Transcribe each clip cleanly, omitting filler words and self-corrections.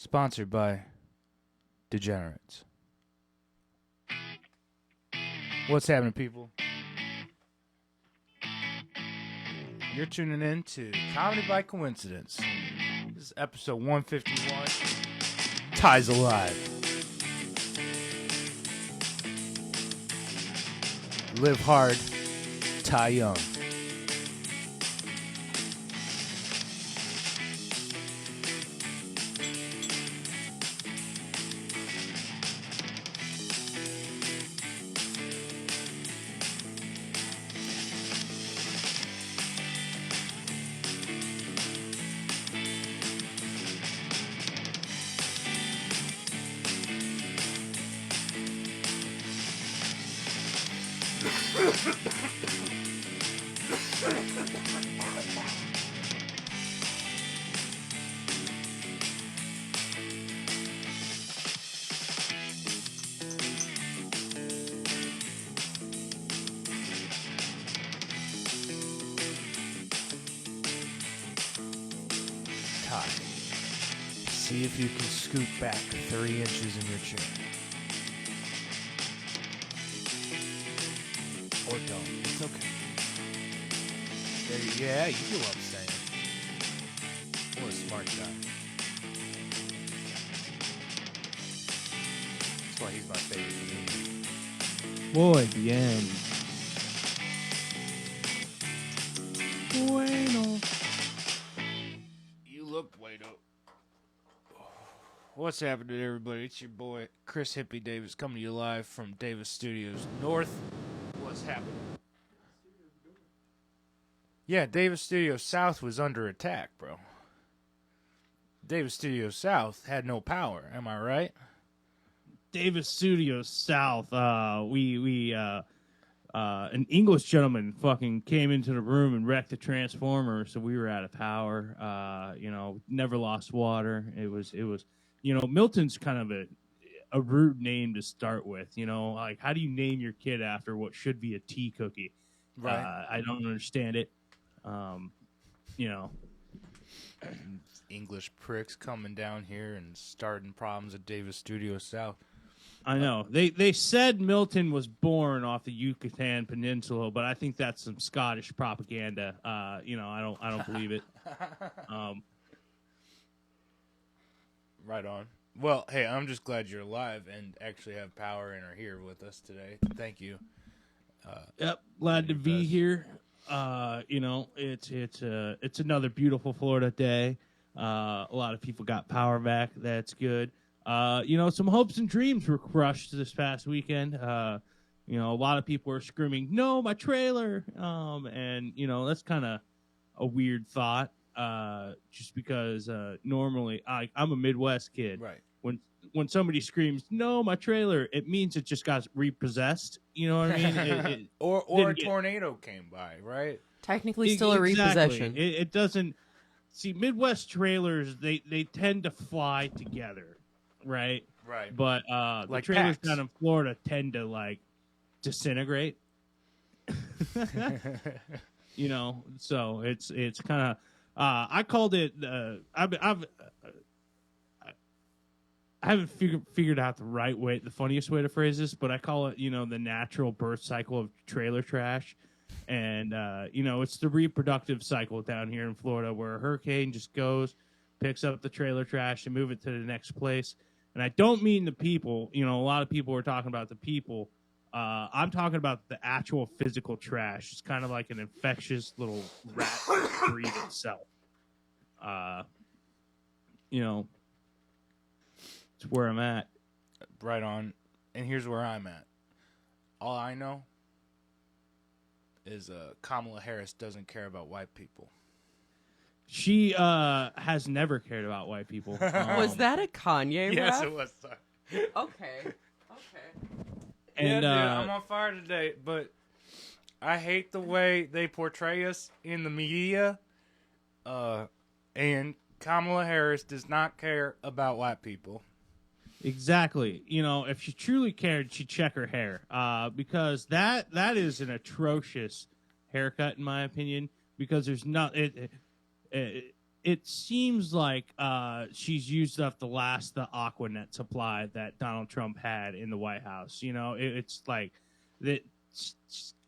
Sponsored by Degenerates. What's happening, people? You're tuning in to Comedy by Coincidence. This is episode 151. Ty's alive. Live hard, Ty young. Ty, see if you can scoot back 3 inches in your chair. Or don't. It's okay. Yeah, you do what I'm saying. What a smart guy. That's why he's my favorite comedian. Boy, bien. Bueno. You look bueno. What's happening, everybody? It's your boy, Chris Hippie Davis, coming to you live from Davis Studios North. What's happening? Yeah, Davis Studios South was under attack, bro. Davis Studios South had no power. Am I right? Davis Studios South. An English gentleman fucking came into the room and wrecked the transformer, so we were out of power. Never lost water. It was. Milton's kind of a rude name to start with. Like, how do you name your kid after what should be a tea cookie? Right. I don't understand it. English pricks coming down here and starting problems at Davis Studios South. I know. They said Milton was born off the Yucatan Peninsula, but I think that's some Scottish propaganda. I don't believe it. Right on. Well, hey, I'm just glad you're alive and actually have power and are here with us today. Thank you. Yep, glad to be here. It's another beautiful Florida day. A lot of people got power back. That's good. Some hopes and dreams were crushed this past weekend. A lot of people were screaming, "No, my trailer!" And that's kind of a weird thought. Just because normally I'm a Midwest kid. Right. When somebody screams, "No, my trailer," it means it just got repossessed. You know what I mean? Or a tornado came by, right? Technically still a repossession. It doesn't. See, Midwest trailers, they tend to fly together, right? Right. But Like the trailers packs. down in Florida tend to, disintegrate. So it's kind of... I called it... I haven't figured out the funniest way to phrase this, but I call it, the natural birth cycle of trailer trash. And, it's the reproductive cycle down here in Florida where a hurricane just goes, picks up the trailer trash and move it to the next place. And I don't mean the people. A lot of people are talking about the people. I'm talking about the actual physical trash. It's kind of like an infectious little rat that breeds itself. It's where I'm at. Right on. And here's where I'm at. All I know is Kamala Harris doesn't care about white people. She has never cared about white people. Was that a Kanye Yes, rap? it was. Sorry. Okay. And yeah, dude, I'm on fire today, but I hate the way they portray us in the media. And Kamala Harris does not care about white people. Exactly. If she truly cared, she'd check her hair. Because that is an atrocious haircut, in my opinion. Because there's not it seems like she's used up the last the Aquanet supply that Donald Trump had in the White House. You know, it's like that.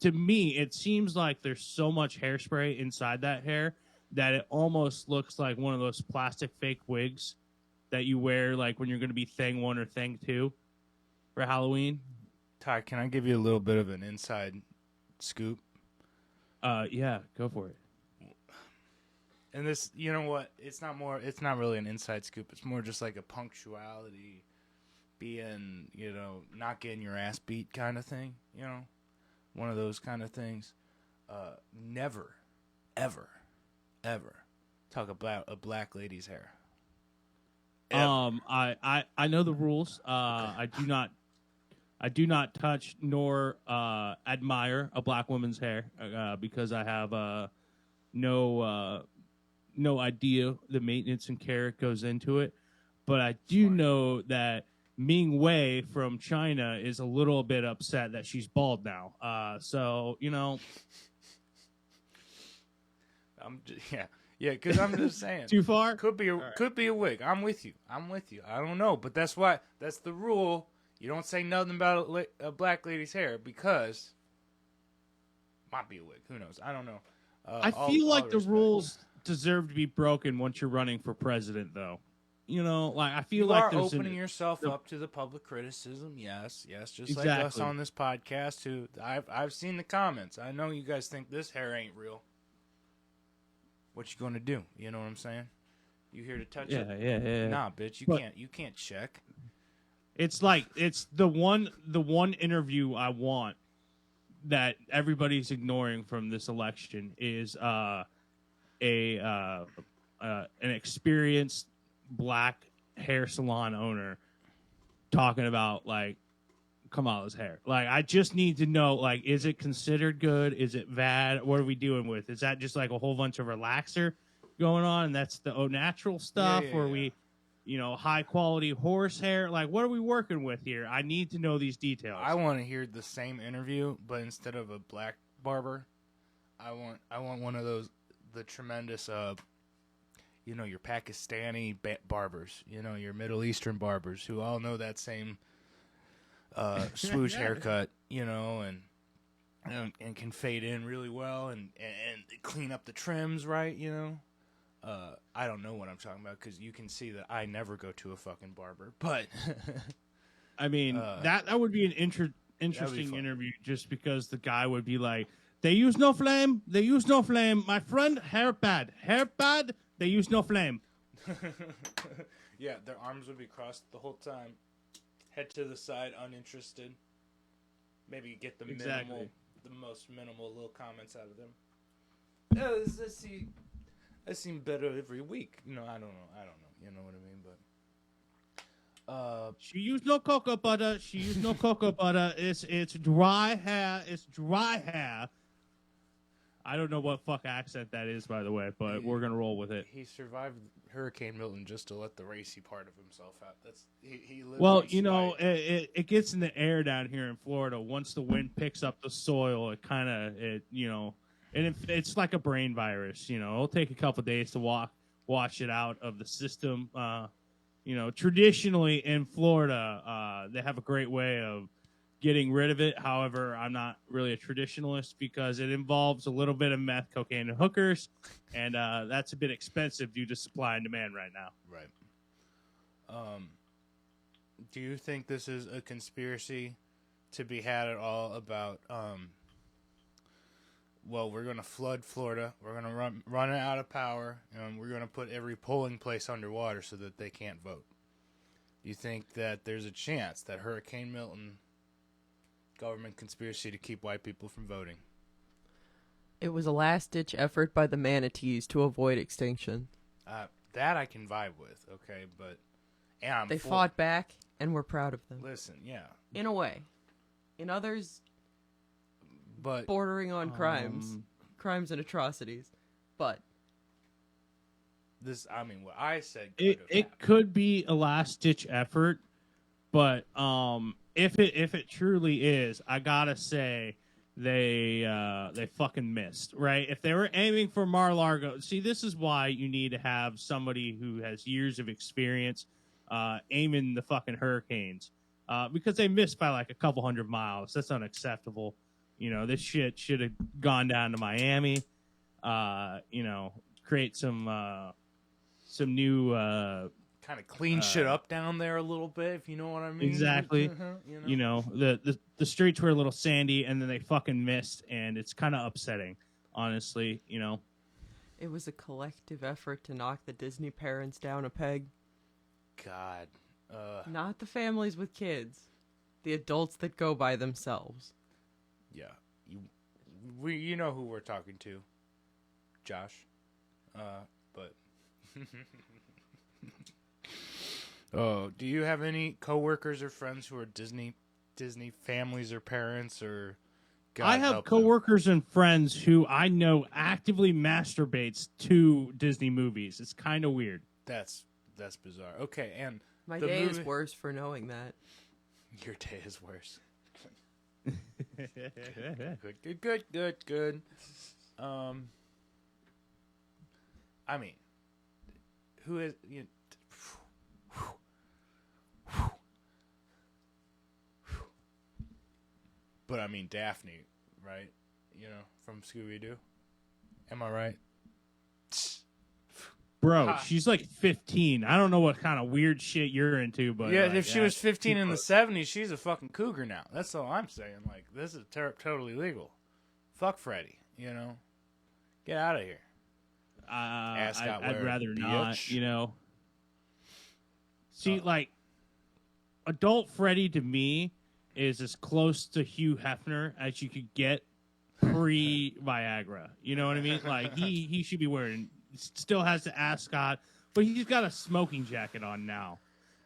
To me, it seems like there's so much hairspray inside that hair that it almost looks like one of those plastic fake wigs that you wear like when you're going to be Thing 1 or Thing 2 for Halloween. Ty, can I give you a little bit of an inside scoop? Yeah, go for it. And this, you know what? It's not really an inside scoop. It's more just like a punctuality, being, you know, not getting your ass beat kind of thing, you know? One of those kind of things. Never, ever, ever talk about a black lady's hair. Ever. I know the rules. I do not touch nor admire a black woman's hair because I have no idea the maintenance and care that goes into it. But I do know that Ming Wei from China is a little bit upset that she's bald now. So, you know. Because I'm just saying. Too far? Could be a wig. I'm with you. I don't know. But that's the rule. You don't say nothing about a black lady's hair because might be a wig. Who knows? I don't know. I feel like the rules deserve to be broken once you're running for president, though. You know, like I feel like there's opening yourself up to the public criticism. Yes, just exactly. Like us on this podcast. Who I've seen the comments. I know you guys think this hair ain't real. What you gonna do? You know what I'm saying? You here to touch it? Yeah. Nah, bitch, you can't check. It's like it's the one interview I want that everybody's ignoring from this election is an experienced black hair salon owner talking about like Kamala's hair. Like, I just need to know, like, is it considered good? Is it bad? What are we doing with? Is that just like a whole bunch of relaxer going on? And that's the au natural stuff, or we, you know, high quality horse hair? Like, what are we working with here? I need to know these details. I want to hear the same interview, but instead of a black barber, I want one of those, the tremendous you know, your Pakistani barbers, you know, your Middle Eastern barbers who all know that same swoosh haircut, you know, and can fade in really well and clean up the trims right, you know. I don't know what I'm talking about because you can see that I never go to a fucking barber, but I mean that would be an interesting interview just because the guy would be like, they use no flame, my friend, hair bad, they use no flame. Yeah, their arms would be crossed the whole time, head to the side, uninterested. Maybe get the most minimal little comments out of them. I seem better every week. No, I don't know. You know what I mean? But she used no cocoa butter. It's dry hair. I don't know what fuck accent that is, by the way, but we're gonna roll with it. He survived Hurricane Milton just to let the racy part of himself out. He lived. Well, you know, it gets in the air down here in Florida. Once the wind picks up the soil, it you know, and it's like a brain virus. You know, it'll take a couple days to wash it out of the system. You know, traditionally in Florida, they have a great way of getting rid of it. However, I'm not really a traditionalist because it involves a little bit of meth, cocaine, and hookers, and that's a bit expensive due to supply and demand right now. Right. Do you think this is a conspiracy to be had at all about, well, we're going to flood Florida, we're going to run it out of power, and we're going to put every polling place underwater so that they can't vote? Do you think that there's a chance that Hurricane Milton, government conspiracy to keep white people from voting? It was a last-ditch effort by the manatees to avoid extinction. That I can vibe with, okay, but... They fought back, and we're proud of them. Listen, yeah. In a way. In others, but bordering on crimes and atrocities. But this, I mean, what I said it could be a last-ditch effort, but if it truly is, I gotta say they fucking missed, right? If they were aiming for Mar-a-Lago, see, this is why you need to have somebody who has years of experience aiming the fucking hurricanes, because they missed by like a couple hundred miles. That's unacceptable. You know, this shit should have gone down to Miami. You know, create some new kind of clean shit up down there a little bit, if you know what I mean. Exactly. You know? The streets were a little sandy, and then they fucking missed, and it's kind of upsetting, honestly. You know, It was a collective effort to knock the Disney parents down a peg. God. Not the families with kids. The adults that go by themselves. Yeah. You know who we're talking to. Josh. But... Oh, do you have any coworkers or friends who are Disney families or parents or? God I have help coworkers and friends who I know actively masturbates to Disney movies. It's kind of weird. That's bizarre. Okay, and My the day movie... is worse for knowing that. Your day is worse. Good. I mean, who is But I mean Daphne, right? You know, from Scooby-Doo. Am I right? Bro, she's like 15. I don't know what kind of weird shit you're into, but yeah, like, if she was 15 in the 70s, she's a fucking cougar now. That's all I'm saying. Like, this is totally legal. Fuck Freddie, you know? Get out of here. I'd rather not, you know. See, like, adult Freddie to me is as close to Hugh Hefner as you could get pre-Viagra. You know what I mean? Like, he should be wearing, still has the ascot, but he's got a smoking jacket on now.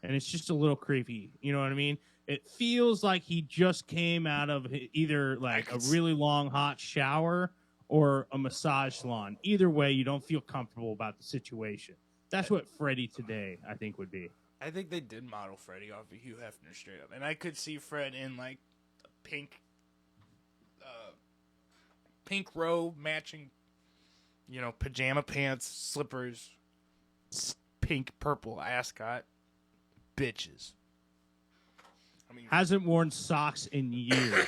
And it's just a little creepy. You know what I mean? It feels like he just came out of either, like, a really long, hot shower or a massage salon. Either way, you don't feel comfortable about the situation. That's what Freddie today, I think, would be. I think they did model Freddie off of Hugh Hefner straight up. And I could see Fred in, like, a pink robe matching, you know, pajama pants, slippers, pink, purple ascot. Bitches. I mean, hasn't worn socks in years.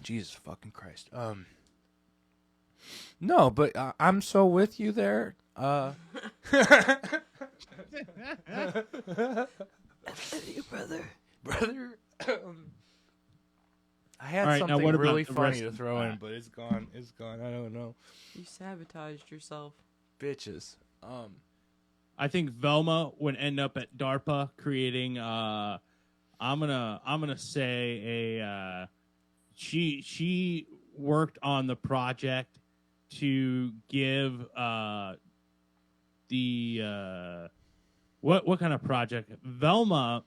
Jesus fucking Christ. No, but I'm so with you there. You brother. Brother. I had right, now something what about really the funny rest to of throw that? in, but it's gone. It's gone. I don't know. You sabotaged yourself. Bitches. I think Velma would end up at DARPA creating I'm gonna say a she worked on the project to give the what kind of project? Velma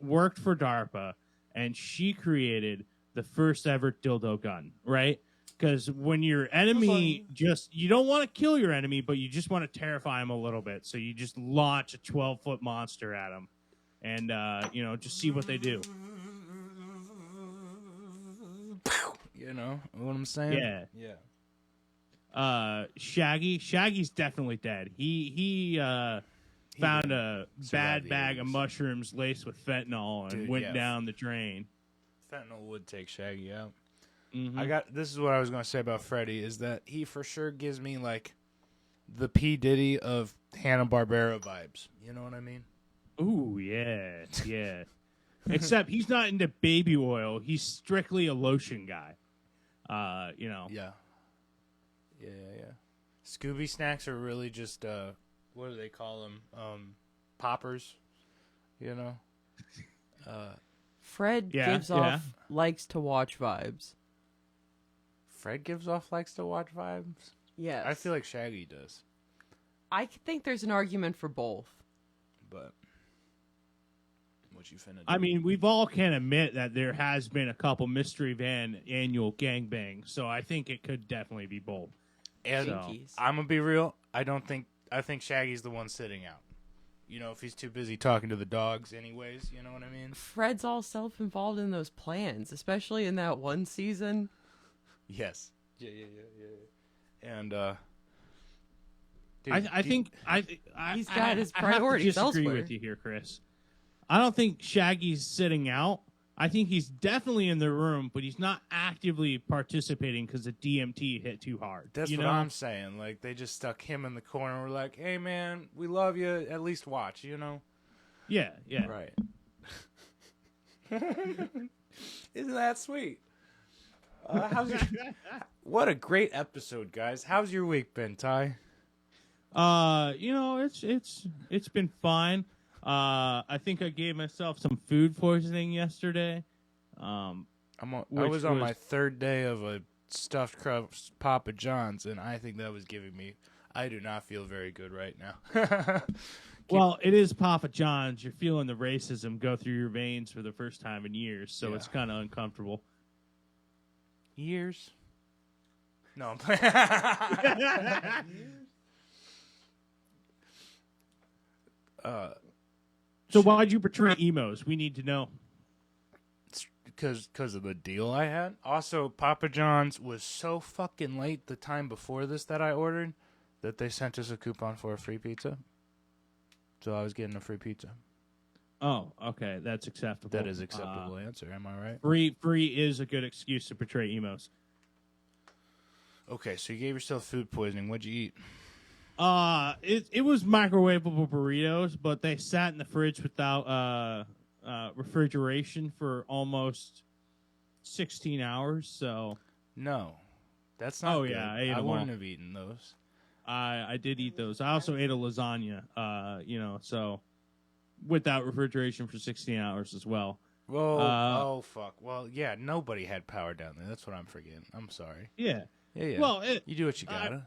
worked for DARPA and she created the first ever dildo gun, right? Because when your enemy you don't want to kill your enemy, but you just want to terrify him a little bit. So you just launch a 12-foot monster at him and, just see what they do. You know what I'm saying? Yeah. Yeah. Shaggy's definitely dead. He found a bad bag of mushrooms laced with fentanyl and went down the drain. Fentanyl would take Shaggy out. Mm-hmm. This is what I was going to say about Freddy, is that he for sure gives me, like, the P. Diddy of Hanna-Barbera vibes. You know what I mean? Ooh, yeah. Except he's not into baby oil. He's strictly a lotion guy. Yeah. Scooby snacks are really just, what do they call them? Poppers, you know? Fred gives off likes to watch vibes. Fred gives off likes to watch vibes? Yes. I feel like Shaggy does. I think there's an argument for both. But what you finna do? I mean, we've all can admit that there has been a couple Mystery Van annual gangbangs, so I think it could definitely be both. And Jinkies. I'm gonna be real. I think Shaggy's the one sitting out. You know, if he's too busy talking to the dogs anyways, you know what I mean? Fred's all self-involved in those plans, especially in that one season. Yes. Yeah. And, dude, I think He's got his I have to priorities disagree elsewhere. with you here, Chris. I don't think Shaggy's sitting out. I think he's definitely in the room, but he's not actively participating because the DMT hit too hard. That's what I'm saying. Like, they just stuck him in the corner. We're like, hey, man, we love you. At least watch, you know? Yeah. Right. Isn't that sweet? What a great episode, guys. How's your week been, Ty? It's been fine. I think I gave myself some food poisoning yesterday. I was on my third day of a stuffed crust Papa John's, and I think that was giving me. I do not feel very good right now. Well, it is Papa John's. You're feeling the racism go through your veins for the first time in years, so it's kind of uncomfortable. Years? No, I'm playing. So why'd you betray emos? We need to know. Because of the deal I had. Also, Papa John's was so fucking late the time before this that I ordered that they sent us a coupon for a free pizza. So I was getting a free pizza. Oh, okay, that's acceptable. That is acceptable answer. Am I right? Free is a good excuse to betray emos. Okay, so you gave yourself food poisoning. What'd you eat? It was microwavable burritos, but they sat in the fridge without refrigeration for almost 16 hours. So no, that's not. Oh good. yeah, I wouldn't have eaten those. I did eat those. I also ate a lasagna. So without refrigeration for 16 hours as well. Whoa! Oh fuck! Well, yeah, nobody had power down there. That's what I'm forgetting. I'm sorry. Yeah. Yeah. Well, you do what you gotta.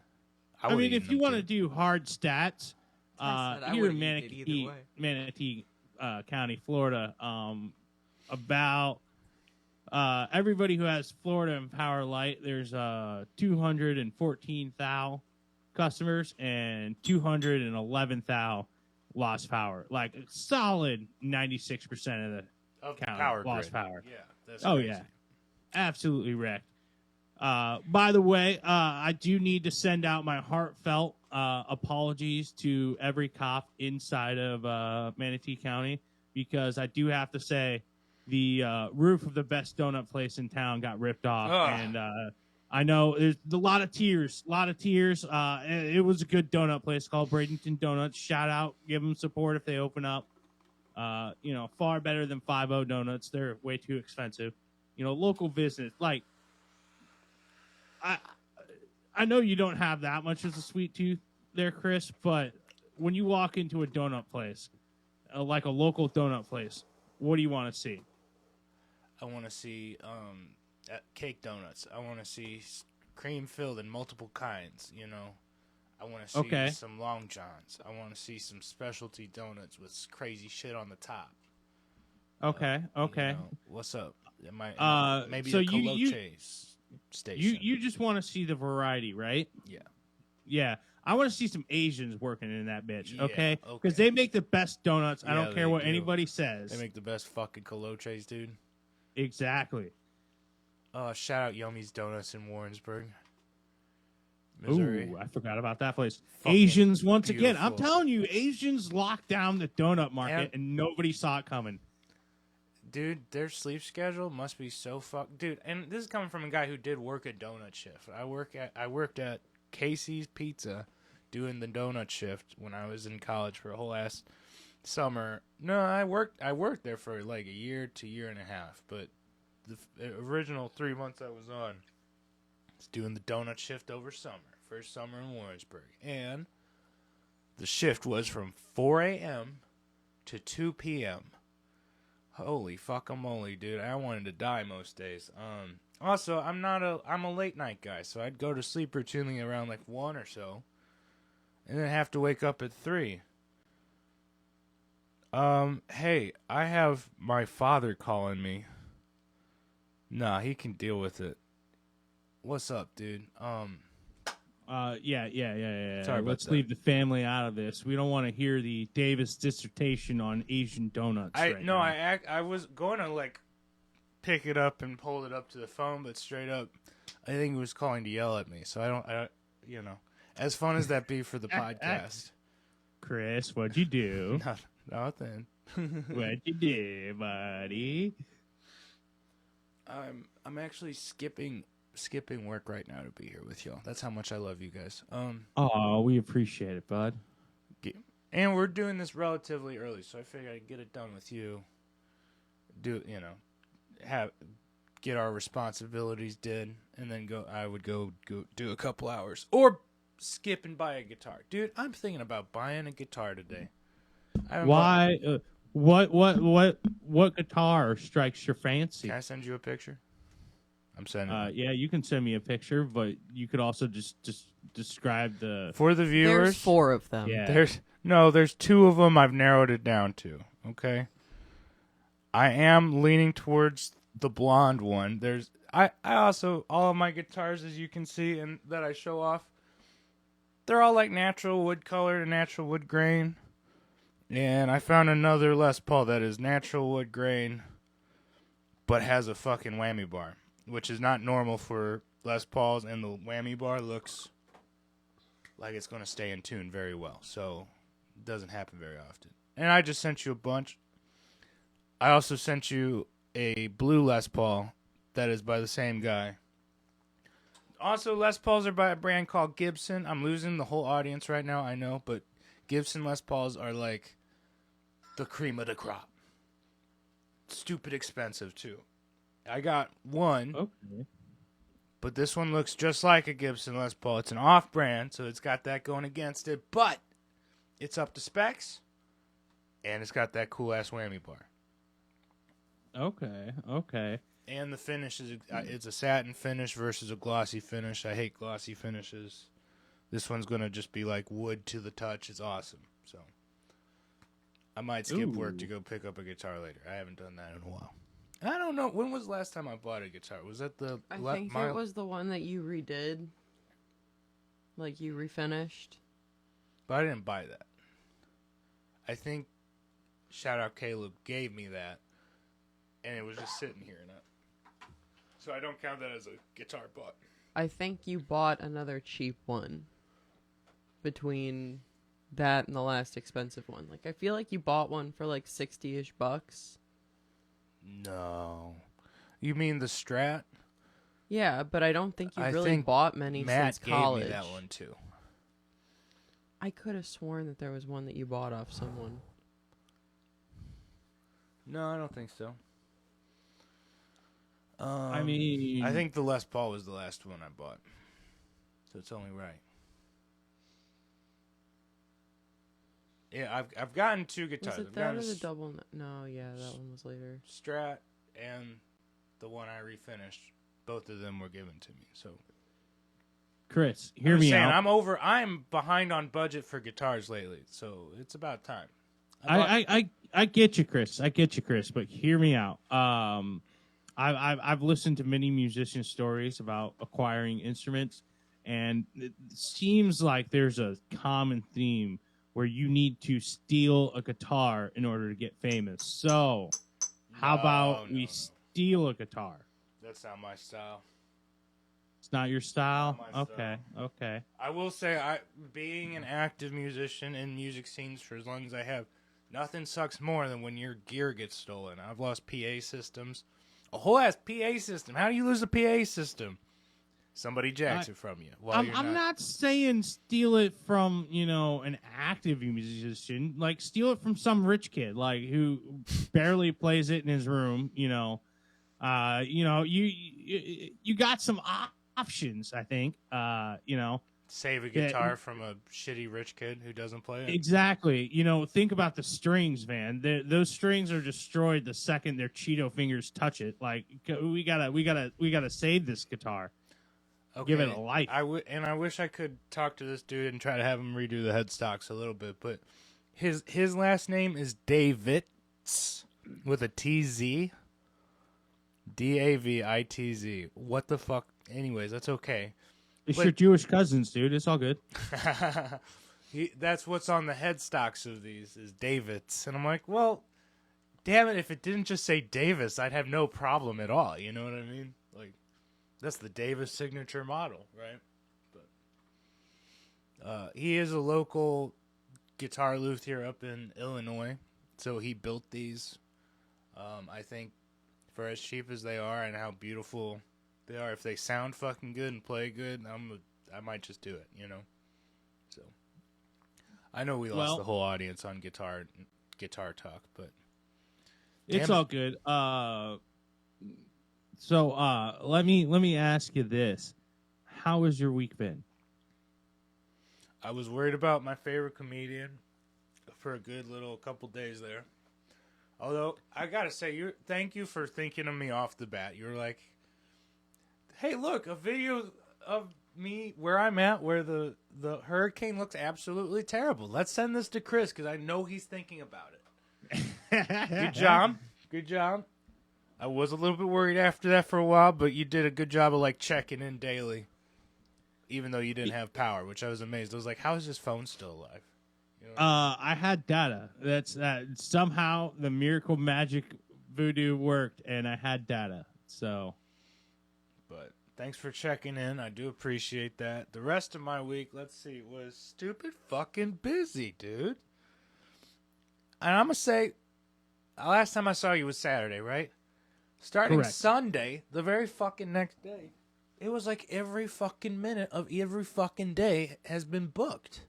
I mean, if you want to do hard stats, here in Manatee County, Florida, about everybody who has Florida and Power Light, there's 214,000 customers and 211,000 lost power. Like a solid 96% of the county power lost grid. power. Yeah. That's oh crazy. yeah, absolutely wrecked. By the way, I do need to send out my heartfelt apologies to every cop inside of Manatee County, because I do have to say the roof of the best donut place in town got ripped off. And I know there's a lot of tears. It was a good donut place called Bradenton Donuts. Shout out, give them support if they open up. Far better than 5-0 Donuts. They're way too expensive. Local business, like, I know you don't have that much as a sweet tooth there, Chris, but when you walk into a donut place, like a local donut place, what do you want to see? I want to see cake donuts. I want to see cream filled in multiple kinds, I want to see some Long Johns. I want to see some specialty donuts with crazy shit on the top. Okay. What's up? Maybe so a Coloches station. You just want to see the variety, right? Yeah. I want to see some Asians working in that bitch, okay? Because they make the best donuts. I don't care what anybody says. They make the best fucking Coloches, dude. Exactly. Shout out Yummy's Donuts in Warrensburg, Missouri. Ooh, I forgot about that place. Fucking Asians, once beautiful. again. I'm telling you, Asians locked down the donut market and nobody saw it coming. Dude, their sleep schedule must be so Dude, and this is coming from a guy who did work a donut shift. I worked at Casey's Pizza doing the donut shift when I was in college for a whole ass summer. No, I worked there for like a year to year and a half, but the original 3 months I was on was doing the donut shift over summer. First summer in Warrensburg. And the shift was from 4 a.m. to 2 p.m. Holy fuckamole, dude. I wanted to die most days. Also, I'm a late night guy, so I'd go to sleep routinely around like 1 or so, and then have to wake up at 3. Hey, I have my father calling me. Nah, he can deal with it. What's up, dude? Yeah. Sorry about Let's that. leave the family out of this. We don't want to hear the Davis dissertation on Asian donuts now. I was going to like pick it up and pull it up to the phone, but straight up, I think he was calling to yell at me. So as fun as that be for the podcast. Chris, what'd you do? Nothing. What'd you do, buddy? I'm actually skipping work right now to be here with y'all. That's how much I love you guys. Oh, we appreciate it, bud. And we're doing this relatively early, so I figured I'd get it done with you. Get our responsibilities did, and then I would go do a couple hours or skip and buy a guitar. Dude, I'm thinking about buying a guitar today. Why? What guitar strikes your fancy? Can I send you a picture? I'm sending. Yeah, you can send me a picture, but you could also just describe the for the viewers. There's 4 of them. Yeah. There's 2 of them. I've narrowed it down to. Okay. I am leaning towards the blonde one. I also, all of my guitars, as you can see, and that I show off, they're all like natural wood colored and natural wood grain. And I found another Les Paul that is natural wood grain, but has a fucking whammy bar, which is not normal for Les Pauls, and the whammy bar looks like it's going to stay in tune very well. So it doesn't happen very often. And I just sent you a bunch. I also sent you a blue Les Paul that is by the same guy. Also, Les Pauls are by a brand called Gibson. I'm losing the whole audience right now, I know, but Gibson Les Pauls are like the cream of the crop. Stupid expensive, too. I got one, Okay. but this one looks just like a Gibson Les Paul. It's an off-brand, so it's got that going against it, but it's up to specs, and it's got that cool-ass whammy bar. Okay. And the finish is it's a satin finish versus a glossy finish. I hate glossy finishes. This one's going to just be like wood to the touch. It's awesome. So I might skip work to go pick up a guitar later. I haven't done that in a while. I don't know. When was the last time I bought a guitar? Was that the... I think it was the one that you redid. Like, you refinished. But I didn't buy that. I think, shout out Caleb, gave me that. And it was just sitting here. So I don't count that as a guitar bought. I think you bought another cheap one between that and the last expensive one. Like, I feel like you bought one for like 60-ish bucks. No. You mean the Strat? Yeah, but I don't think you've really think bought many Matt since college. gave me that one too. I could have sworn that there was one that you bought off someone. No, I don't think so. I mean, I think the Les Paul was the last one I bought, so it's only right. Yeah, I've gotten 2 guitars. Was it that or the double? No, yeah, that one was later. Strat and the one I refinished. Both of them were given to me. So, Chris, hear me out. I'm behind on budget for guitars lately, so it's about time. I get you, Chris. But hear me out. I've listened to many musician stories about acquiring instruments, and it seems like there's a common theme where you need to steal a guitar in order to get famous. So, how about we steal a guitar? That's not my style. It's not your style? Not my style. Okay. I will say, being an active musician in music scenes for as long as I have, nothing sucks more than when your gear gets stolen. I've lost PA systems. A whole ass PA system. How do you lose a PA system? Somebody jacks it from you. I'm not saying steal it from, an active musician. Like, steal it from some rich kid, like, who barely plays it in his room, you got some options, I think, Save a guitar from a shitty rich kid who doesn't play it. Exactly. Think about the strings, man. Those strings are destroyed the second their Cheeto fingers touch it. Like, we gotta save this guitar. Okay. Give it a life. I wish I could talk to this dude and try to have him redo the headstocks a little bit, but his last name is Davitz with a TZ. Davitz. What the fuck? Anyways, that's okay. It's your Jewish cousins, dude. It's all good. That's what's on the headstocks of these is Davids. And I'm like, well, damn it, if it didn't just say Davis, I'd have no problem at all. You know what I mean? Like, that's the Davis signature model, right? But he is a local guitar luthier up in Illinois, so he built these. I think for as cheap as they are and how beautiful they are, if they sound fucking good and play good, I might just do it, you know? So I know we lost the whole audience on guitar talk, but it's all good. So let me ask you this: how has your week been? I was worried about my favorite comedian for a good little couple days there. Although I gotta say, thank you for thinking of me off the bat. You were like, "Hey, look, a video of me where I'm at, where the hurricane looks absolutely terrible. Let's send this to Chris because I know he's thinking about it." Good job, good job. I was a little bit worried after that for a while, but you did a good job of like checking in daily, even though you didn't have power, which I was amazed. I was like, "How is his phone still alive?" You know? I had data. That's somehow the miracle magic voodoo worked, and I had data. So, but thanks for checking in. I do appreciate that. The rest of my week, let's see, was stupid fucking busy, dude. And I'm gonna say, last time I saw you was Saturday, right? Starting Correct. Sunday, the very fucking next day, it was like every fucking minute of every fucking day has been booked.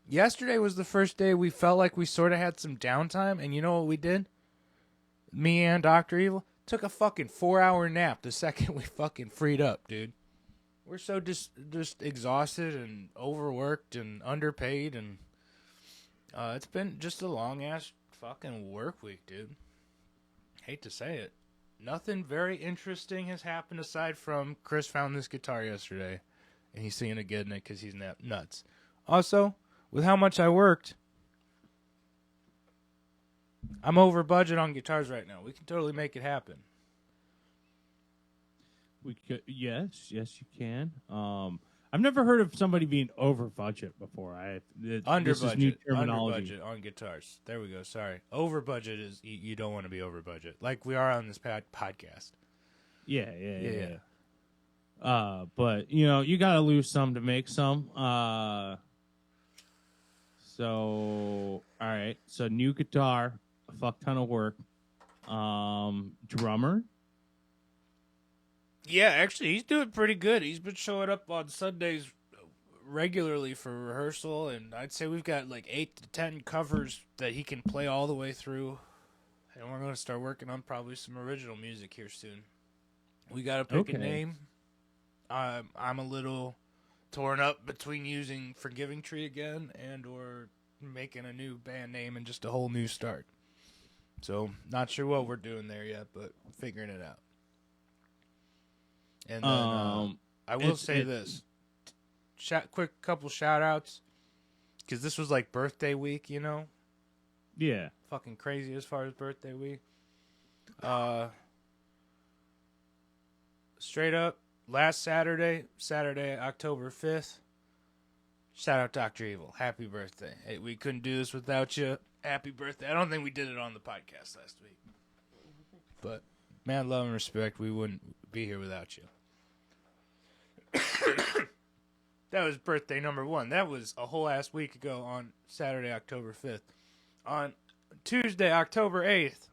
Yesterday was the first day we felt like we sort of had some downtime, and you know what we did? Me and Dr. Evil took a fucking 4-hour nap the second we fucking freed up, dude. We're so just exhausted and overworked and underpaid, and it's been just a long-ass fucking work week, dude. Hate to say it. Nothing very interesting has happened aside from Chris found this guitar yesterday, and he's seeing it getting it because he's nuts. Also, with how much I worked, I'm over budget on guitars right now. We can totally make it happen. we could, yes, you can. I've never heard of somebody being over budget before. Under this is new budget. terminology. Under budget on guitars. There we go. Sorry. Over budget is you don't want to be over budget, like we are on this podcast. Yeah. But you got to lose some to make some. So all right. So new guitar, a fuck ton of work. Drummer. Yeah, actually, he's doing pretty good. He's been showing up on Sundays regularly for rehearsal, and I'd say we've got like 8 to 10 covers that he can play all the way through. And we're going to start working on probably some original music here soon. We got to pick a name. I'm a little torn up between using Forgiving Tree again and or making a new band name and just a whole new start. So, not sure what we're doing there yet, but figuring it out. And then I will say this. Quick couple shout-outs. Because this was like birthday week, you know? Yeah. Fucking crazy as far as birthday week. Straight up, last Saturday, October 5th, shout out Dr. Evil. Happy birthday. Hey, we couldn't do this without you. Happy birthday. I don't think we did it on the podcast last week. But, man, love and respect. We wouldn't be here without you. That was birthday number 1. That was a whole ass week ago on Saturday, October 5th. On Tuesday, October 8th,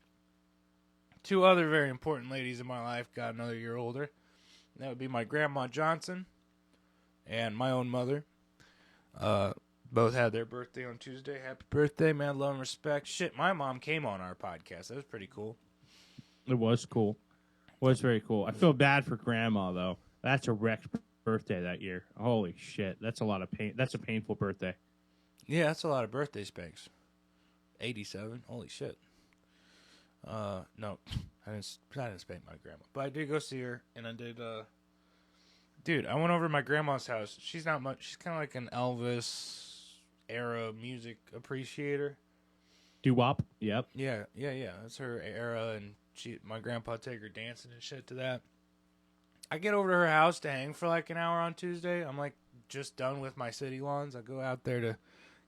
2 other very important ladies in my life got another year older. That would be my Grandma Johnson and my own mother. Both had their birthday on Tuesday. Happy birthday, man. Love and respect. Shit, my mom came on our podcast. That was pretty cool. It was cool. It was very cool. I feel bad for Grandma, though. That's a wrecked birthday that year. Holy shit. That's a lot of pain. That's a painful birthday. Yeah, that's a lot of birthday spanks. 87. Holy shit. No, I didn't spank my grandma, but I did go see her, and I did. Dude, I went over to my grandma's house. She's not much. She's kind of like an Elvis era music appreciator. Doo-wop. Yep. Yeah. That's her era, and my grandpa take her dancing and shit to that. I get over to her house to hang for like an hour on Tuesday. I'm like just done with my city lawns. I go out there to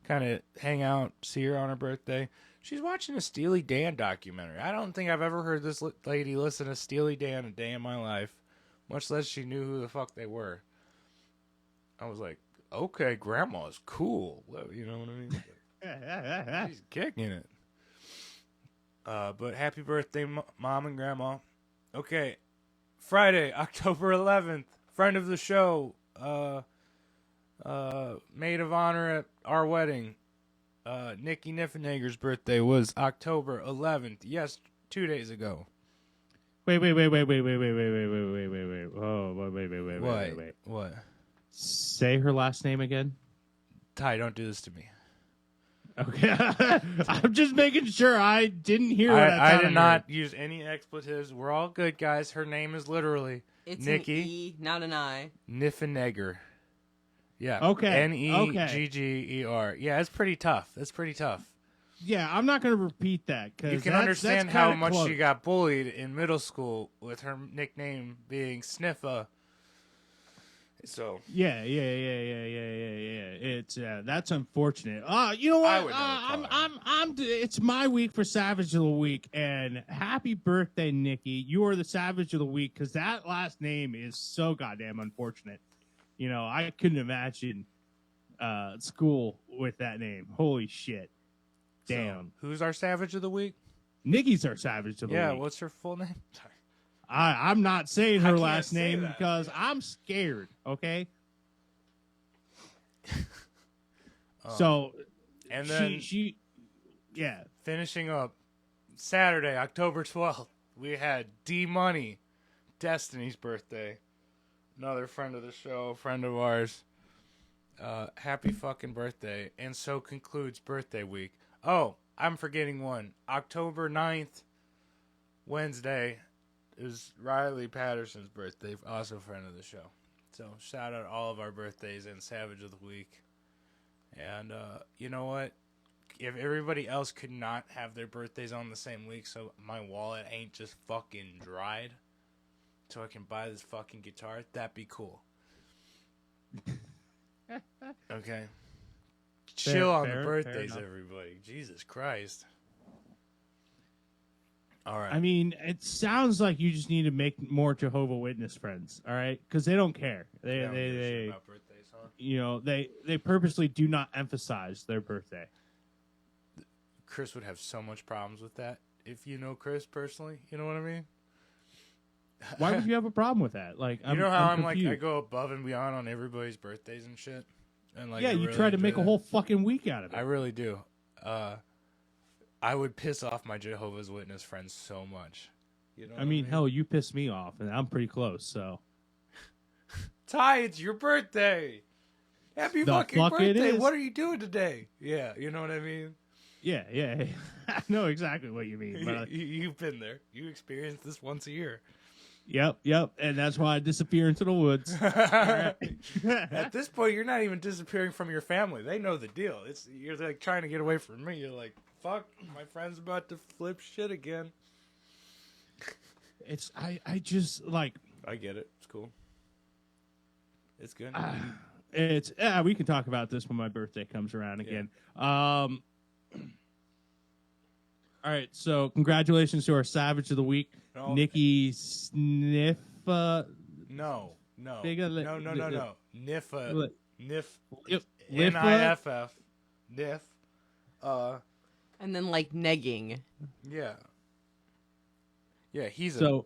kind of hang out, see her on her birthday. She's watching a Steely Dan documentary. I don't think I've ever heard this lady listen to Steely Dan a day in my life, much less she knew who the fuck they were. I was like, okay, grandma's cool. You know what I mean? She's kicking it. But happy birthday, Mom and Grandma. Okay, Friday, October 11th, friend of the show, maid of honor at our wedding, Nikki Niffenegger's birthday was October 11th. Yes, 2 days ago. Wait. Oh, wait. What? Say her last name again. Ty, don't do this to me. Okay. I'm just making sure I didn't hear what I did not use any expletives. We're all good, guys. Her name is literally Nikki. An E, not an I. Niffenegger. Yeah. Okay. Negger. Yeah, it's pretty tough. Yeah, I'm not going to repeat that. Cause You can understand how much she got bullied in middle school with her nickname being Sniffa. So yeah. It's that's unfortunate. You know what? It's my week for Savage of the Week, and happy birthday, Nikki! You are the Savage of the Week because that last name is so goddamn unfortunate. You know, I couldn't imagine school with that name. Holy shit! Damn. So, who's our Savage of the Week? Nikki's our Savage of the Week. Yeah. What's her full name? Sorry. I'm not saying her last name that. because I'm scared, okay? So, and then yeah. Finishing up, Saturday, October 12th, we had D-Money, Destiny's birthday. Another friend of the show, friend of ours. Happy fucking birthday. And so concludes birthday week. Oh, I'm forgetting one. October 9th, Wednesday, is Riley Patterson's birthday, also a friend of the show. So shout out all of our birthdays and Savage of the Week. And you know what? If everybody else could not have their birthdays on the same week, so my wallet ain't just fucking dried, so I can buy this fucking guitar, that'd be cool. Okay. Chill on the birthdays, everybody. Jesus Christ. All right. I mean, it sounds like you just need to make more Jehovah's Witness friends, all right? Because they don't care. They don't give a shit about birthdays, huh? You know, they purposely do not emphasize their birthday. Chris would have so much problems with that if you know Chris personally. You know what I mean? Why would you have a problem with that? Like, you know how I'm like, I go above and beyond on everybody's birthdays and shit. And like, yeah, you really try to make a whole fucking week out of it. I really do. I would piss off my Jehovah's Witness friends so much. You know? I mean, hell, you piss me off, and I'm pretty close. So, Ty, it's your birthday. Happy fucking birthday! What are you doing today? Yeah, you know what I mean. Yeah. I know exactly what you mean. But you've been there. You experience this once a year. Yep, and that's why I disappear into the woods. At this point, you're not even disappearing from your family. They know the deal. You're like trying to get away from me. You're like, fuck, my friend's about to flip shit again. I just like. I get it. It's cool. It's good. We can talk about this when my birthday comes around again. All right, so congratulations to our Savage of the Week, Nikki Sniff. No. Niffa. Niff. N-I-F-F. Niff. And then like negging. Yeah. Yeah, he's no.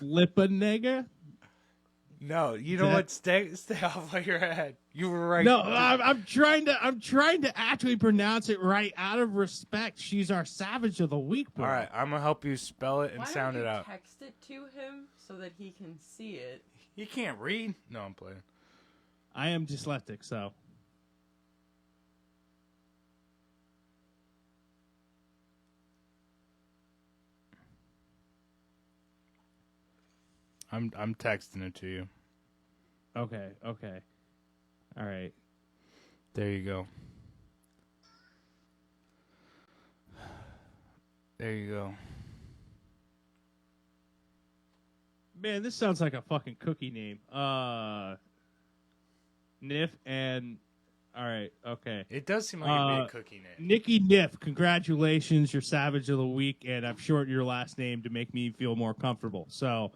Lippa nigga? No, you know what? Stay off of your head. You were right. No, I'm trying to actually pronounce it right out of respect. She's our Savage of the Week, bro. All right, I'm gonna help you spell it and sound it out. Text it to him so that he can see it. He can't read. No, I'm playing. I am dyslexic, so. I'm texting it to you. Okay. All right. There you go. Man, this sounds like a fucking cookie name. Niff and... All right, okay. It does seem like it'd be a cookie name. Nikki Niff, congratulations. You're Savage of the Week, and I've shortened your last name to make me feel more comfortable. So,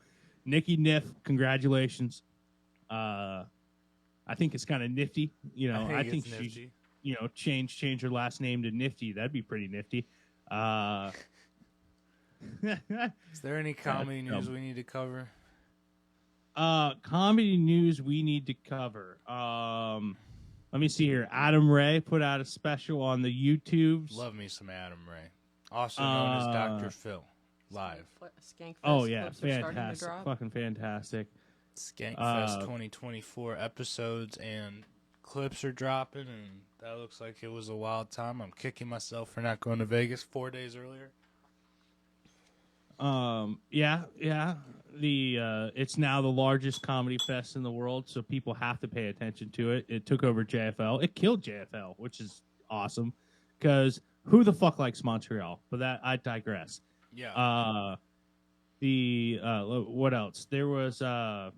Nikki Niff, congratulations. I think it's kind of nifty. You know, I think she should, you know, change her last name to Nifty. That'd be pretty nifty. Is there any comedy news we need to cover? Comedy news we need to cover. Let me see here. Adam Ray put out a special on the YouTubes. Love me some Adam Ray, also known as Dr. Phil, live. Oh yeah, fantastic, fucking fantastic. Skankfest 2024 episodes and clips are dropping, and that looks like it was a wild time. I'm kicking myself for not going to Vegas 4 days earlier. Yeah. It's now the largest comedy fest in the world, so people have to pay attention to it. It took over JFL. It killed JFL, which is awesome, because who the fuck likes Montreal? But that, I digress. Yeah. What else? There was Kyle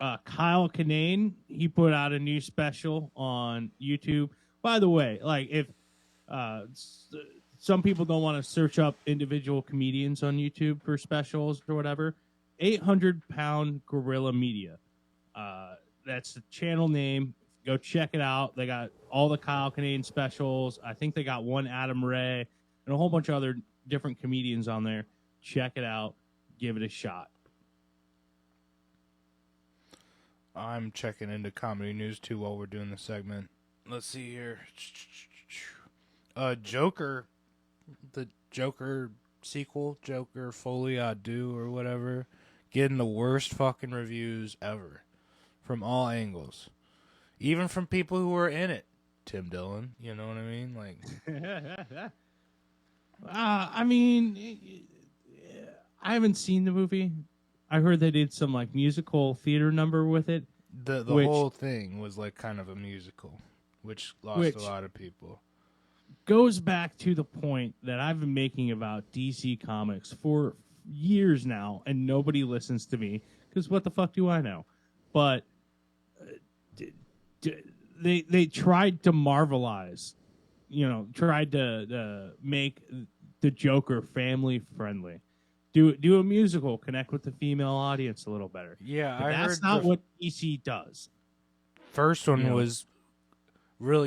Kinane. He put out a new special on YouTube. By the way, like, if some people don't want to search up individual comedians on YouTube for specials or whatever, 800-Pound Gorilla Media. That's the channel name. Go check it out. They got all the Kyle Kinane specials. I think they got one Adam Ray and a whole bunch of other different comedians on there. Check it out. Give it a shot. I'm checking into comedy news too while we're doing the segment. Let's see here. Joker, the Joker sequel, Joker Folie à Deux or whatever, getting the worst fucking reviews ever from all angles, even from people who were in it. Tim Dillon, you know what I mean? Like, I mean, I haven't seen the movie. I heard they did some like musical theater number with it. The whole thing was like kind of a musical, which lost a lot of people. Goes back to the point that I've been making about DC Comics for years now, and nobody listens to me because what the fuck do I know? But they tried to Marvelize, tried to make the Joker family friendly. Do a musical, connect with the female audience a little better. Yeah, but that's not what DC does. First one was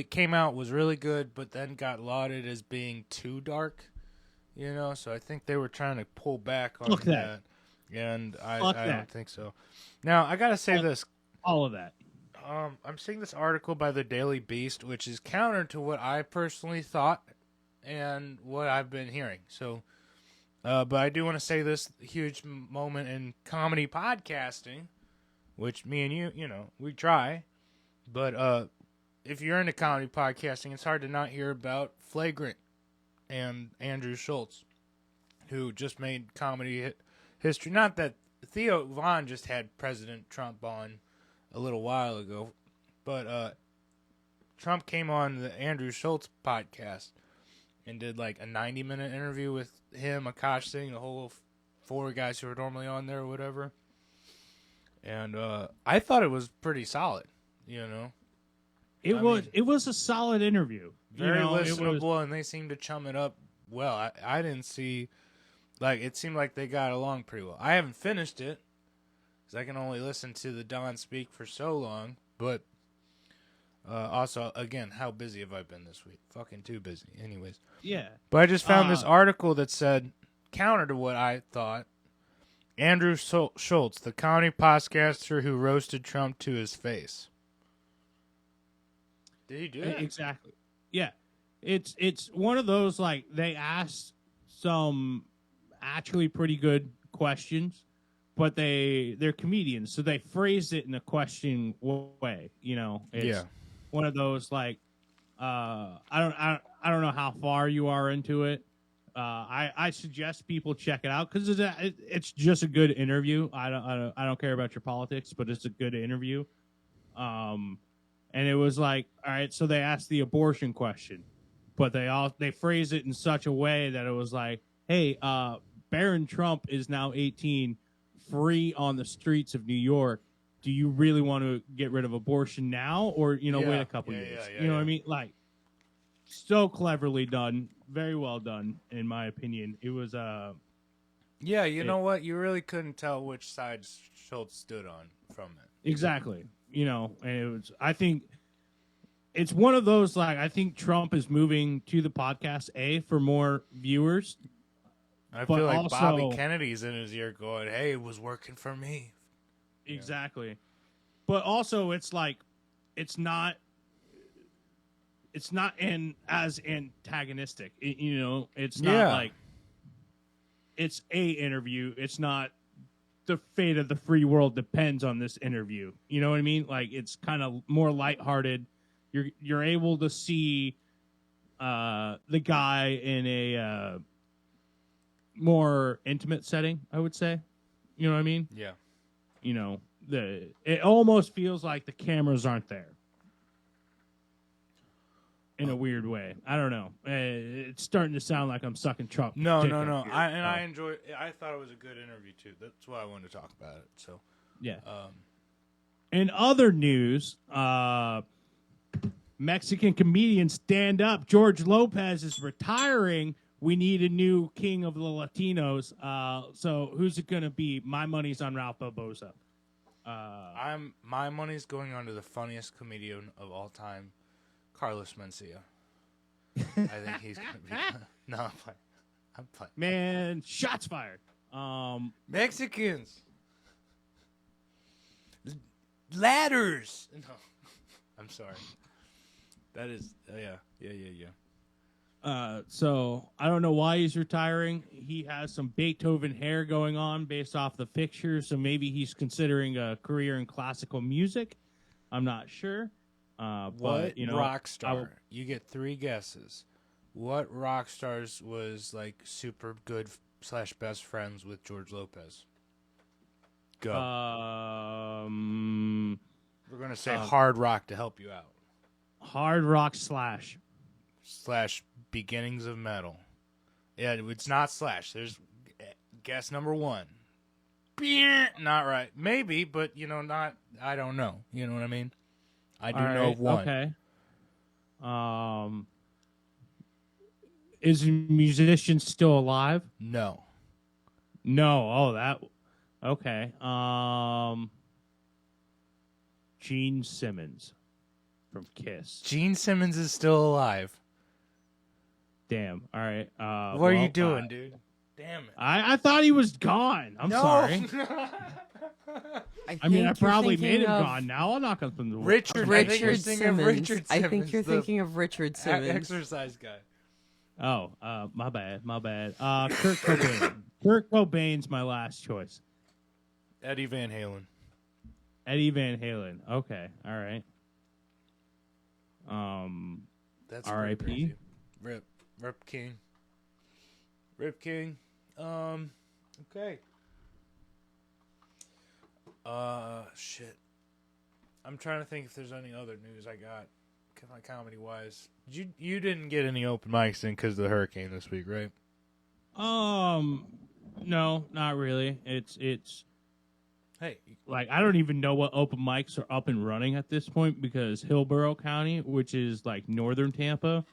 came out was really good, but then got lauded as being too dark. So I think they were trying to pull back on that. And I don't think so. Now I gotta say this. All of that. I'm seeing this article by the Daily Beast, which is counter to what I personally thought and what I've been hearing. So, but I do want to say this huge moment in comedy podcasting, which me and you, we try. But if you're into comedy podcasting, it's hard to not hear about Flagrant and Andrew Schultz, who just made comedy history. Not that Theo Von just had President Trump on a little while ago, but Trump came on the Andrew Schultz podcast and did like a 90-minute interview with him, Akash Singh, the whole 4 guys who are normally on there or whatever. And I thought it was pretty solid, It was a solid interview. Very listenable, and they seemed to chum it up well. I didn't see, it seemed like they got along pretty well. I haven't finished it, because I can only listen to the Don speak for so long, but also, again, how busy have I been this week? Fucking too busy. Anyways. Yeah. But I just found this article that said, counter to what I thought, Andrew Schultz, the comedy podcaster who roasted Trump to his face. Did he do that? Exactly. Yeah. It's one of those, they asked some actually pretty good questions, but they're comedians, so they phrased it in a question way. It's one of those I don't know how far you are into it. I suggest people check it out because it's just a good interview. I don't care about your politics, but it's a good interview. And it was all right, so they asked the abortion question, but they phrased it in such a way that it was hey, Barron Trump is now 18. free on the streets of New York, do you really want to get rid of abortion now, or wait a couple years? You know what I mean? Like, so cleverly done, very well done, in my opinion. It was Yeah, you know what? You really couldn't tell which side Schultz stood on from it. Exactly. And it was. I think it's one of those, like, I think Trump is moving to the podcast for more viewers. I feel like also, Bobby Kennedy's in his ear going, "Hey, it was working for me." Exactly. Yeah. But also, it's like, it's not as antagonistic. It's not like it's a interview. It's not the fate of the free world depends on this interview. You know what I mean? Like, it's kind of more lighthearted. You're able to see the guy in a more intimate setting, I would say. You know what I mean? Yeah. It almost feels like the cameras aren't there. In a weird way. I don't know. It's starting to sound like I'm sucking Trump. No. I enjoy it. I thought it was a good interview, too. That's why I wanted to talk about it. So, yeah. In other news, Mexican comedian stand-up George Lopez is retiring. We need a new king of the Latinos. So who's it going to be? My money's on Ralph Barbosa. My money's going on to the funniest comedian of all time, Carlos Mencia. I think he's going to be... No, I'm playing. Man, shots fired. Mexicans. Ladders. No, I'm sorry. That is... Yeah. So I don't know why he's retiring. He has some Beethoven hair going on based off the picture, so maybe he's considering a career in classical music. I'm not sure. What rock star? You get 3 guesses. What rock stars was like super good / best friends with George Lopez? Go. We're gonna say hard rock to help you out. Hard rock slash beginnings of metal. Yeah, it's not slash. There's guess number 1. Not right. Maybe, but not. I don't know. You know what I mean? I do know of one. Okay. Is a musician still alive? No. Oh, that. Okay. Gene Simmons from Kiss. Gene Simmons is still alive. Damn. All right. What are you doing, dude? Damn it. I thought he was gone. I'm sorry. I mean, I probably made him gone. Now I'll knock on the door. Richard Simmons. I think you're thinking of Richard Simmons. Exercise guy. Oh, my bad. Kurt Cobain. Kurt Cobain's my last choice. Eddie Van Halen. Okay. All right. That's R.I.P. Rip King. Okay. Shit. I'm trying to think if there's any other news I got, comedy wise. You didn't get any open mics in because of the hurricane this week, right? No, not really. It's hey, like, I don't even know what open mics are up and running at this point, because Hillsborough County, which is like northern Tampa,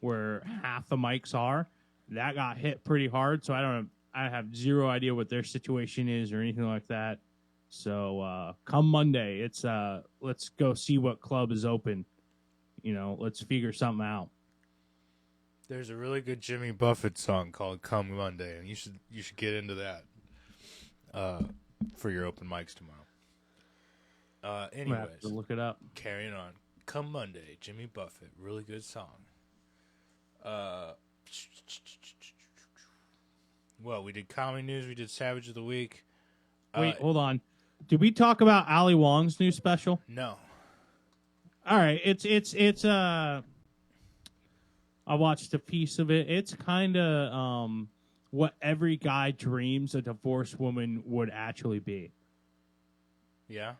where half the mics are, that got hit pretty hard. So I have zero idea what their situation is or anything like that. So come Monday, it's let's go see what club is open. Let's figure something out. There's a really good Jimmy Buffett song called "Come Monday," and you should get into that for your open mics tomorrow. Anyways, have to look it up. Carrying on. "Come Monday," Jimmy Buffett, really good song. Well, we did comedy news. We did Savage of the Week. Wait, hold on. Did we talk about Ali Wong's new special? No. All right, it's I watched a piece of it. It's kind of what every guy dreams a divorced woman would actually be. Yeah.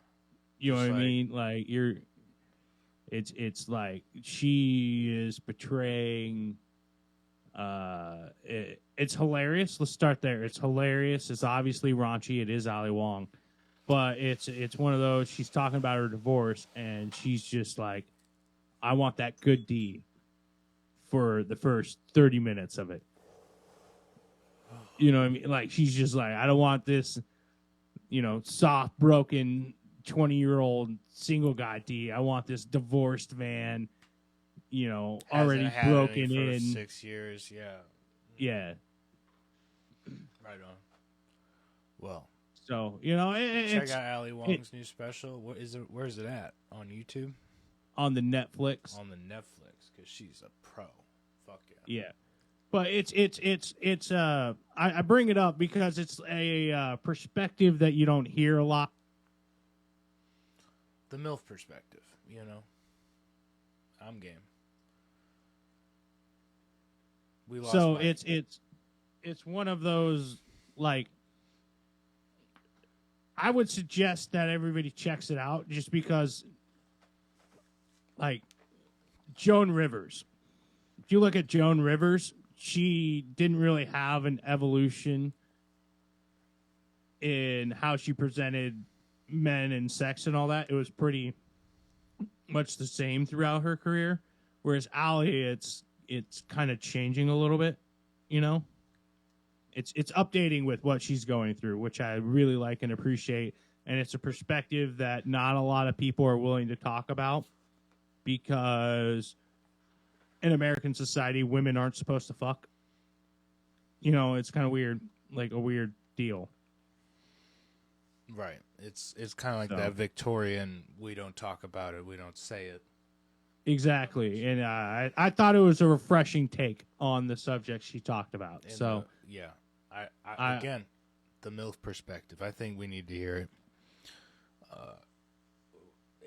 You know what I mean? Like, it's like she is portraying It's hilarious. Let's start there. It's hilarious. It's obviously raunchy. It is Ali Wong, but it's one of those. She's talking about her divorce, and she's just like, "I want that good D for the first 30 minutes of it." You know what I mean? Like she's just like, "I don't want this, soft, broken 20-year-old single guy D. I want this divorced man." Already Hasn't had broken any for in 6 years. Yeah, right on. Well, So check it's out Ali Wong's new special. What is it? Where's it at? On YouTube? on the Netflix. On the Netflix, because she's a pro. Fuck yeah. Yeah, but it's I bring it up because it's a perspective that you don't hear a lot. The MILF perspective, I'm game. We lost. So Mike. it's one of those, like, I would suggest that everybody checks it out just because, like, Joan Rivers. If you look at Joan Rivers, she didn't really have an evolution in how she presented men and sex and all that. It was pretty much the same throughout her career. Whereas Ali, it's kind of changing a little bit, It's updating with what she's going through, which I really like and appreciate. And it's a perspective that not a lot of people are willing to talk about because in American society, women aren't supposed to fuck. It's kind of weird, like a weird deal. Right. It's kind of like that Victorian, we don't talk about it, we don't say it. Exactly. And I thought it was a refreshing take on the subject she talked about. And yeah. I again, the MILF perspective. I think we need to hear it.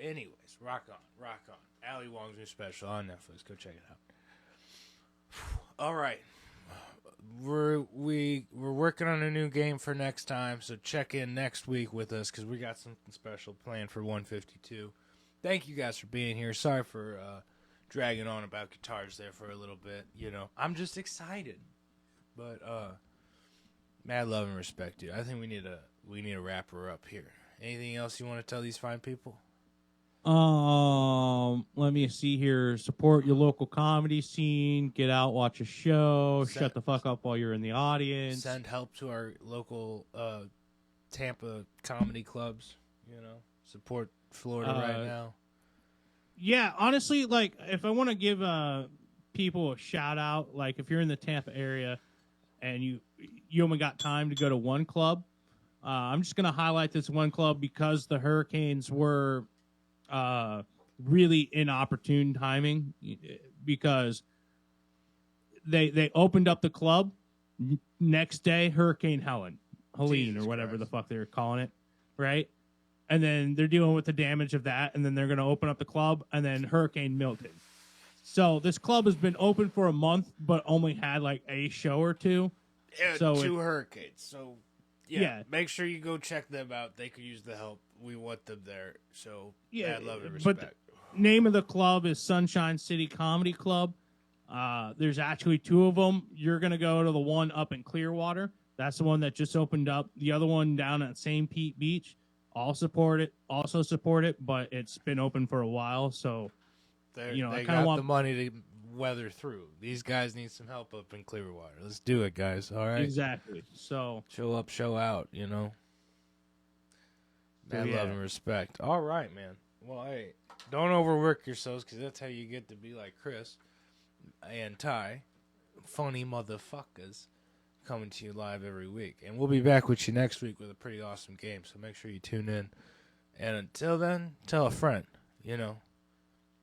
Anyways, rock on. Ali Wong's new special on Netflix. Go check it out. All right. We're working on a new game for next time, so check in next week with us because we got something special planned for 152. Thank you guys for being here. Sorry for dragging on about guitars there for a little bit. I'm just excited, but mad love and respect, dude. I think we need to wrap her up here. Anything else you want to tell these fine people? Let me see here. Support your local comedy scene. Get out, watch a show. Shut the fuck up while you're in the audience. Send help to our local Tampa comedy clubs. Support Florida right now. Yeah, honestly, like if I want to give people a shout out, like if you're in the Tampa area and you only got time to go to one club, I'm just gonna highlight this one club because the Hurricanes were really inopportune timing because they opened up the club next day, Hurricane Helene Jesus or whatever Christ. the fuck they were calling it, right? And then they're dealing with the damage of that, and then they're going to open up the club, and then Hurricane Milton. So this club has been open for a month, but only had like a show or two. Yeah, So two hurricanes. So Yeah. make sure you go check them out. They could use the help. We want them there. So Yeah, mad love and but respect. Name of the club is Sunshine City Comedy Club. There's actually two of them. You're going to go to the one up in Clearwater. That's the one that just opened up. The other one down at St. Pete Beach. Also support it, but it's been open for a while, so They I got kind of want the money to weather through. These guys need some help up in Clearwater. Let's do it, guys. All right. Exactly. So Show up, show out. Mad love and respect. All right, man. Well, hey, don't overwork yourselves because that's how you get to be like Chris and Ty, funny motherfuckers, coming to you live every week. And we'll be back with you next week with a pretty awesome game, so make sure you tune in. And until then, tell a friend,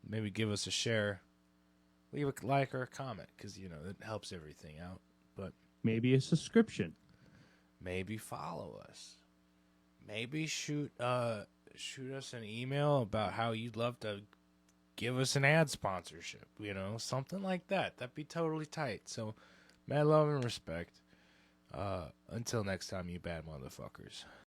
maybe give us a share, leave a like or a comment, because, it helps everything out. But maybe a subscription. maybe follow us. Maybe shoot us an email about how you'd love to give us an ad sponsorship, something like that. That'd be totally tight. So, mad love and respect. Until next time, you bad motherfuckers.